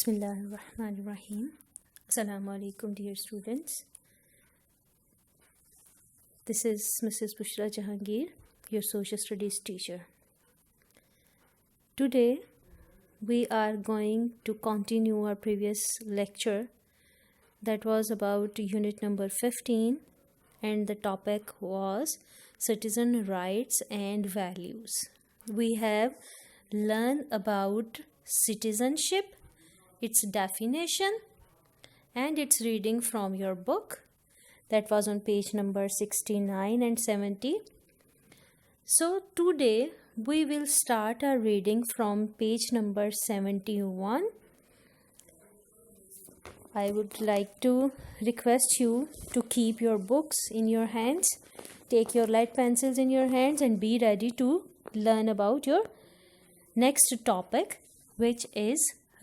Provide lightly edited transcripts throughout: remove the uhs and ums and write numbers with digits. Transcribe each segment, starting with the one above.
Bismillahirrahmanirrahim. Assalamu alaikum dear students. This is Mrs. Bushra Jahangir, your social studies teacher. Today we are going to continue our previous lecture that was about unit number 15, and the topic was citizen rights and values. We have learned about citizenship, its definition, and its reading from your book. That was on page number 69 and 70. So today we will start our reading from page number 71. I would like to request you to keep your books in your hands, take your lead pencils in your hands, and be ready to learn about your next topic, which is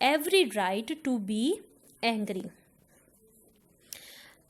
every right to be angry.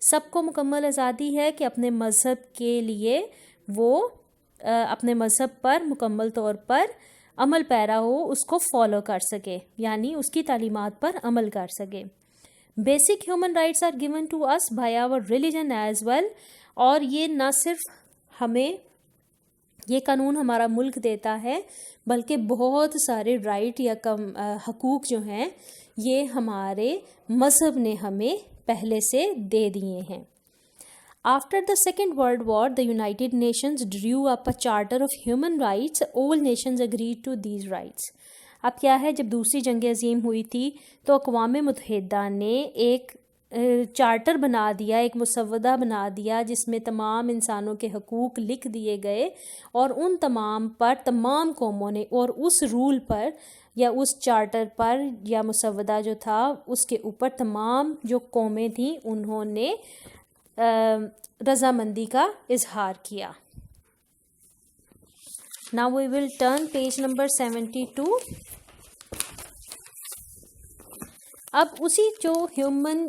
سب کو مکمل آزادی ہے کہ اپنے مذہب کے لیے وہ اپنے مذہب پر مکمل طور پر عمل پیرا ہو، اس کو فالو کر سکے، یعنی اس کی تعلیمات پر عمل کر سکے۔ Basic human rights are given to us by our religion as well, اور یہ نہ صرف ہمیں یہ قانون ہمارا ملک دیتا ہے بلکہ بہت سارے رائٹ یا حقوق جو ہیں یہ ہمارے مذہب نے ہمیں پہلے سے دے دیے ہیں۔ After the Second World War, the United Nations drew up a charter of human rights. All nations agreed to these rights. اب کیا ہے، جب دوسری جنگ عظیم ہوئی تھی تو اقوام متحدہ نے ایک چارٹر بنا دیا، ایک مسودہ بنا دیا جس میں تمام انسانوں کے حقوق لکھ دیے گئے، اور ان تمام پر تمام قوموں نے، اور اس رول پر یا اس چارٹر پر یا مسودہ جو تھا اس کے اوپر تمام جو قومیں تھیں انہوں نے رضامندی کا اظہار کیا۔ Now we will turn page number 72. اب اسی جو ہیومن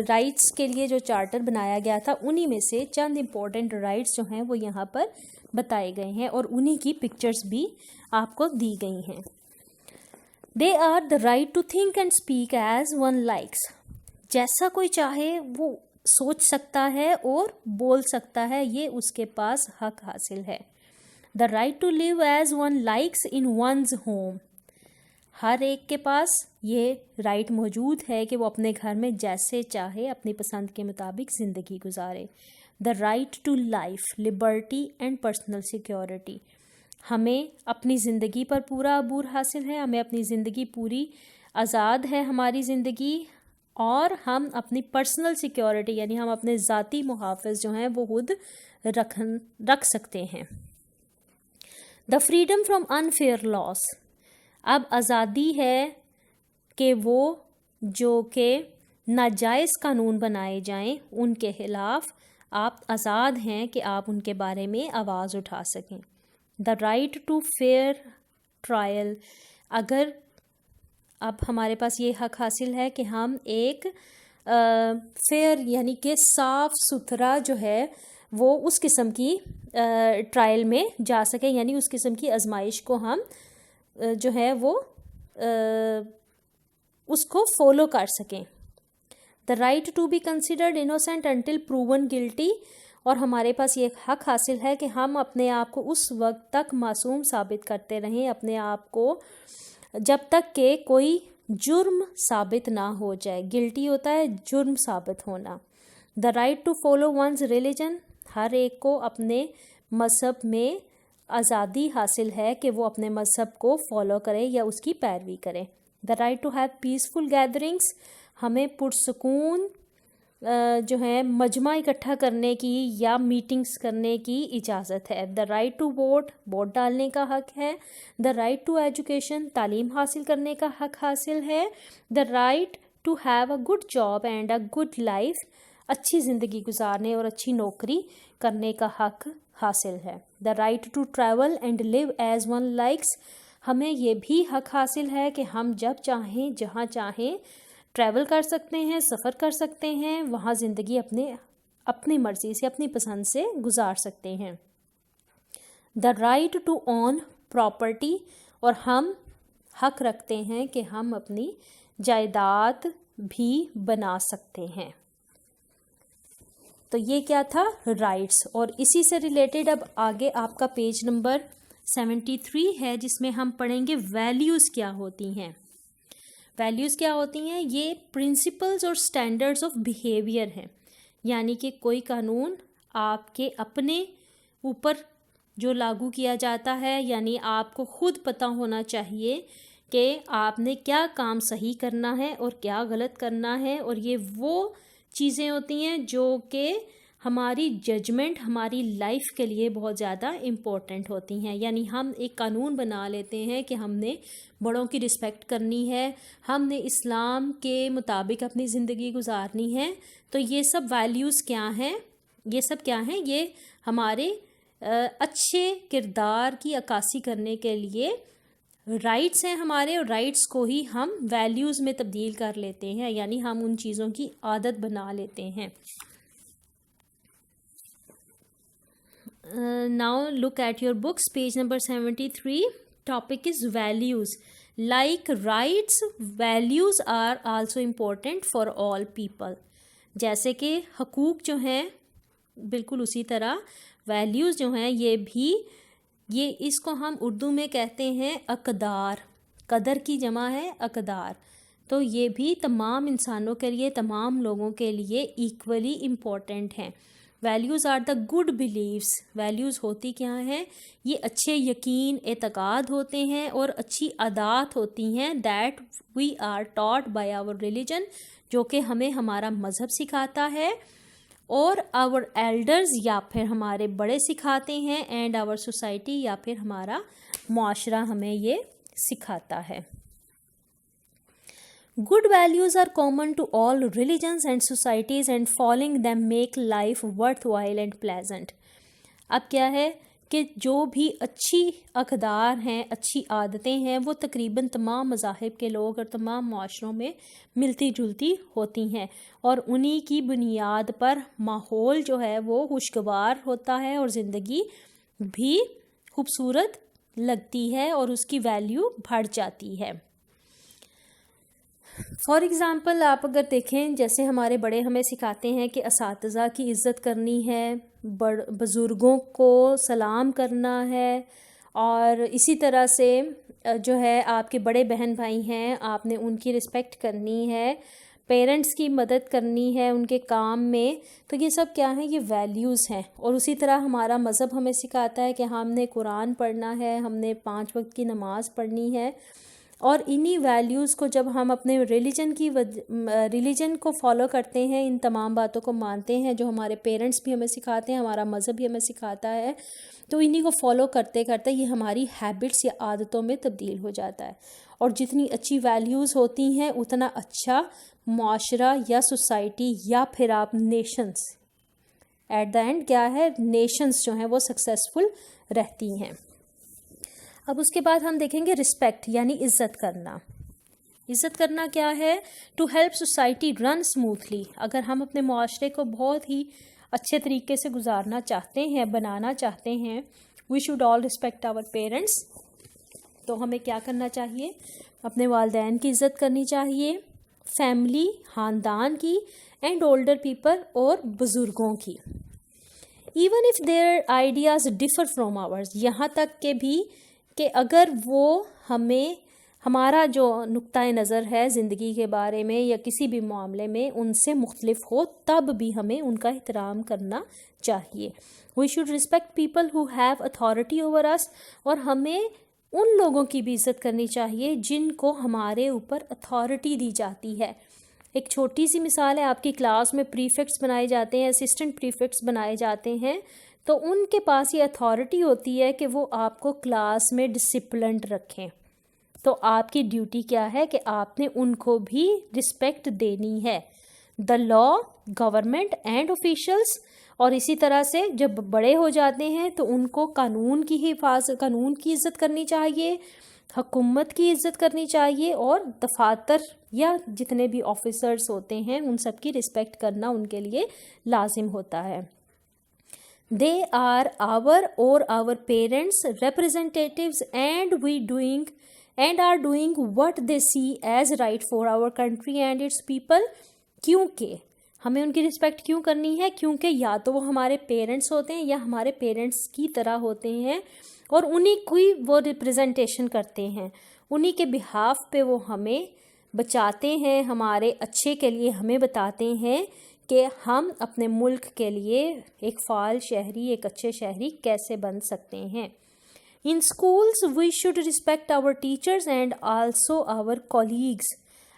رائٹس کے لیے جو چارٹر بنایا گیا تھا انہی میں سے چند امپورٹنٹ رائٹس جو ہیں وہ یہاں پر بتائے گئے ہیں، اور انہی کی پکچرز بھی آپ کو دی گئی ہیں۔ They are the right to think and speak as one likes. جیسا کوئی چاہے وہ سوچ سکتا ہے اور بول سکتا ہے، یہ اس کے پاس حق حاصل ہے۔ The right to live as one likes in one's home. ہر ایک کے پاس یہ رائٹ موجود ہے کہ وہ اپنے گھر میں جیسے چاہے اپنی پسند کے مطابق زندگی گزارے۔ The right to life, liberty and personal security. ہمیں اپنی زندگی پر پورا عبور حاصل ہے، ہمیں اپنی زندگی پوری آزاد ہے ہماری زندگی، اور ہم اپنی پرسنل سیکیورٹی یعنی ہم اپنے ذاتی محافظ جو ہیں وہ خود رکھ سکتے ہیں۔ دا فریڈم فرام انفیئر لاس. اب آزادی ہے کہ وہ جو کہ ناجائز قانون بنائے جائیں ان کے خلاف آپ آزاد ہیں کہ آپ ان کے بارے میں آواز اٹھا سکیں۔ The right to fair trial. اگر اب ہمارے پاس یہ حق حاصل ہے کہ ہم ایک فیئر یعنی کہ صاف ستھرا جو ہے وہ اس قسم کی ٹرائل میں جا سکیں، یعنی اس قسم کی آزمائش کو ہم جو ہے وہ اس کو فالو کر سکیں۔ The right to be considered innocent until proven guilty. اور ہمارے پاس یہ حق حاصل ہے کہ ہم اپنے آپ کو اس وقت تک معصوم ثابت کرتے رہیں، اپنے آپ کو جب تک کہ کوئی جرم ثابت نہ ہو جائے۔ گلٹی ہوتا ہے جرم ثابت ہونا۔ The right to follow one's religion. ہر ایک کو اپنے مذہب میں آزادی حاصل ہے کہ وہ اپنے مذہب کو فالو کرے یا اس کی پیروی کرے۔ The right to have peaceful gatherings. ہمیں پرسکون جو ہے مجمع اکٹھا کرنے کی یا میٹنگز کرنے کی اجازت ہے۔ The right to vote. Vote ڈالنے کا حق ہے۔ The right to education. تعلیم حاصل کرنے کا حق حاصل ہے۔ The right to have a good job and a good life. اچھی زندگی گزارنے اور اچھی نوکری کرنے کا حق حاصل ہے۔ The right to travel and live as one likes. ہمیں یہ بھی حق حاصل ہے کہ ہم جب چاہیں جہاں چاہیں ٹریول کر سکتے ہیں، سفر کر سکتے ہیں، وہاں زندگی اپنی مرضی سے اپنی پسند سے گزار سکتے ہیں۔ The right to own property. اور ہم حق رکھتے ہیں کہ ہم اپنی جائیداد بھی بنا سکتے ہیں۔ تو یہ کیا تھا؟ رائٹس۔ اور اسی سے ریلیٹڈ اب آگے آپ کا پیج نمبر 73 ہے جس میں ہم پڑھیں گے ویلیوز کیا ہوتی ہیں۔ ویلیوز کیا ہوتی ہیں؟ یہ پرنسپلز اور سٹینڈرڈز آف بیہیویئر ہیں، یعنی کہ کوئی قانون آپ کے اپنے اوپر جو لاگو کیا جاتا ہے، یعنی آپ کو خود پتہ ہونا چاہیے کہ آپ نے کیا کام صحیح کرنا ہے اور کیا غلط کرنا ہے، اور یہ وہ چیزیں ہوتی ہیں جو کہ ہماری ججمنٹ ہماری لائف کے لیے بہت زیادہ امپورٹنٹ ہوتی ہیں۔ یعنی ہم ایک قانون بنا لیتے ہیں کہ ہم نے بڑوں کی رسپیکٹ کرنی ہے، ہم نے اسلام کے مطابق اپنی زندگی گزارنی ہے۔ تو یہ سب ویلیوز کیا ہیں؟ یہ سب کیا ہیں؟ یہ ہمارے اچھے کردار کی عکاسی کرنے کے لیے رائٹس ہیں ہمارے، اور رائٹس کو ہی ہم ویلیوز میں تبدیل کر لیتے ہیں، یعنی ہم ان چیزوں کی عادت بنا لیتے ہیں۔ now look at your books, page number 73. Topic is values. Like rights, values are also important for all people. جیسے کہ حقوق جو ہیں بالکل اسی طرح ویلیوز جو ہیں یہ اس کو ہم اردو میں کہتے ہیں اقدار. قدر کی جمع ہے اقدار. تو یہ بھی تمام انسانوں کے لیے، تمام لوگوں کے لیے ایکولی امپورٹنٹ ہیں. Values are the good beliefs. Values ہوتی کیا ہیں؟ یہ اچھے یقین، اعتقاد ہوتے ہیں اور اچھی عادات ہوتی ہیں that we are taught by our religion, جو کہ ہمیں ہمارا مذہب سکھاتا ہے اور آور ایلڈرز یا پھر ہمارے بڑے سکھاتے ہیں، اینڈ آور سوسائٹی یا پھر ہمارا معاشرہ ہمیں یہ سکھاتا ہے. Good values are common to all religions and societies, and following them make life worthwhile and pleasant. اب کیا ہے کہ جو بھی اچھی اقدار ہیں، اچھی عادتیں ہیں، وہ تقریباً تمام مذاہب کے لوگ اور تمام معاشروں میں ملتی جلتی ہوتی ہیں، اور انہی کی بنیاد پر ماحول جو ہے وہ خوشگوار ہوتا ہے اور زندگی بھی خوبصورت لگتی ہے اور اس کی ویلیو بڑھ جاتی ہے. فار ایگزامپل آپ اگر دیکھیں، جیسے ہمارے بڑے ہمیں سکھاتے ہیں کہ اساتذہ کی عزت کرنی ہے، بزرگوں کو سلام کرنا ہے، اور اسی طرح سے جو ہے آپ کے بڑے بہن بھائی ہیں، آپ نے ان کی رسپیکٹ کرنی ہے، پیرنٹس کی مدد کرنی ہے ان کے کام میں. تو یہ سب کیا ہیں؟ یہ ویلیوز ہیں. اور اسی طرح ہمارا مذہب ہمیں سکھاتا ہے کہ ہم نے قرآن پڑھنا ہے، ہم نے 5 وقت کی نماز پڑھنی ہے. اور انہی ویلیوز کو جب ہم اپنے ریلیجن کو فالو کرتے ہیں، ان تمام باتوں کو مانتے ہیں جو ہمارے پیرنٹس بھی ہمیں سکھاتے ہیں، ہمارا مذہب بھی ہمیں سکھاتا ہے، تو انہی کو فالو کرتے کرتے یہ ہماری ہیبٹس یا عادتوں میں تبدیل ہو جاتا ہے. اور جتنی اچھی ویلیوز ہوتی ہیں اتنا اچھا معاشرہ یا سوسائٹی یا پھر آپ نیشنز، ایٹ دا اینڈ کیا ہے، نیشنز جو ہیں وہ سکسیسفل رہتی ہیں. اب اس کے بعد ہم دیکھیں گے رسپیکٹ، یعنی عزت کرنا. عزت کرنا کیا ہے؟ To help society run smoothly. اگر ہم اپنے معاشرے کو بہت ہی اچھے طریقے سے گزارنا چاہتے ہیں، بنانا چاہتے ہیں، we should all respect our parents. تو ہمیں کیا کرنا چاہیے؟ اپنے والدین کی عزت کرنی چاہیے، فیملی، خاندان کی، اینڈ اولڈر پیپل اور بزرگوں کی. Even if their ideas differ from ours. یہاں تک کہ بھی کہ اگر وہ ہمارا جو نقطۂ نظر ہے زندگی کے بارے میں یا کسی بھی معاملے میں ان سے مختلف ہو، تب بھی ہمیں ان کا احترام کرنا چاہیے. We should respect people who have authority over us. اور ہمیں ان لوگوں کی بھی عزت کرنی چاہیے جن کو ہمارے اوپر اتھارٹی دی جاتی ہے. ایک چھوٹی سی مثال ہے، آپ کی کلاس میں پریفیکٹس بنائے جاتے ہیں، اسسٹنٹ پریفیکٹس بنائے جاتے ہیں، تو ان کے پاس یہ اتھارٹی ہوتی ہے کہ وہ آپ کو کلاس میں ڈسپلنڈ رکھیں. تو آپ کی ڈیوٹی کیا ہے کہ آپ نے ان کو بھی رسپیکٹ دینی ہے. دا لا، گورنمنٹ اینڈ آفیشلس. اور اسی طرح سے جب بڑے ہو جاتے ہیں تو ان کو قانون کی عزت کرنی چاہیے، حکومت کی عزت کرنی چاہیے، اور دفاتر یا جتنے بھی آفیسرز ہوتے ہیں ان سب کی رسپیکٹ کرنا ان کے لیے لازم ہوتا ہے. They are our parents, representatives, and are doing what they see as right for our country and its people. کیونکہ ہمیں ان کی رسپیکٹ کیوں کرنی ہے؟ کیونکہ یا تو وہ ہمارے پیرنٹس ہوتے ہیں یا ہمارے پیرنٹس کی طرح ہوتے ہیں، اور انہی کی وہ ریپرزنٹیشن کرتے ہیں، انہی کے بہاف پہ وہ ہمیں بچاتے ہیں، ہمارے اچھے کے لیے ہمیں بتاتے ہیں کہ ہم اپنے ملک کے لیے ایک فعال شہری، ایک اچھے شہری کیسے بن سکتے ہیں. In schools we should respect our teachers and also our colleagues.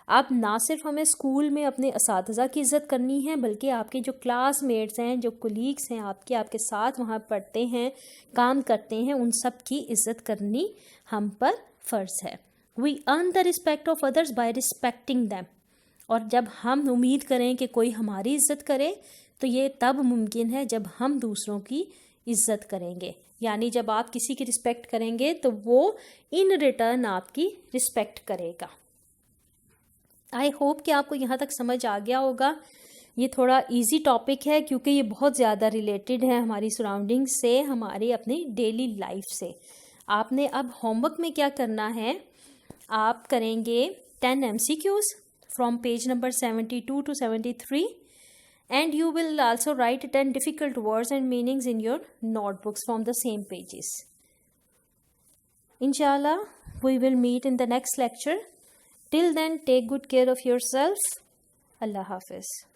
اب نہ صرف ہمیں اسکول میں اپنے اساتذہ کی عزت کرنی ہے، بلکہ آپ کے جو کلاس میٹس ہیں، جو کولیگس ہیں آپ کے ساتھ وہاں پڑھتے ہیں، کام کرتے ہیں، ان سب کی عزت کرنی ہم پر فرض ہے. We earn the respect of others by respecting them. اور جب ہم امید کریں کہ کوئی ہماری عزت کرے تو یہ تب ممکن ہے جب ہم دوسروں کی عزت کریں گے. یعنی جب آپ کسی کی رسپیکٹ کریں گے تو وہ ان ریٹرن آپ کی رسپیکٹ کرے گا. آئی ہوپ کہ آپ کو یہاں تک سمجھ آ گیا ہوگا. یہ تھوڑا ایزی ٹاپک ہے کیونکہ یہ بہت زیادہ ریلیٹڈ ہے ہماری سراؤنڈنگ سے، ہماری اپنی ڈیلی لائف سے۔ آپ نے اب ہوم ورک میں کیا کرنا ہے، آپ کریں گے 10 MCQs from page number 72 to 73 and you will also write 10 difficult words and meanings in your notebooks from the same pages. Inshallah, we will meet in the next lecture. Till then, take good care of yourself. Allah Hafiz.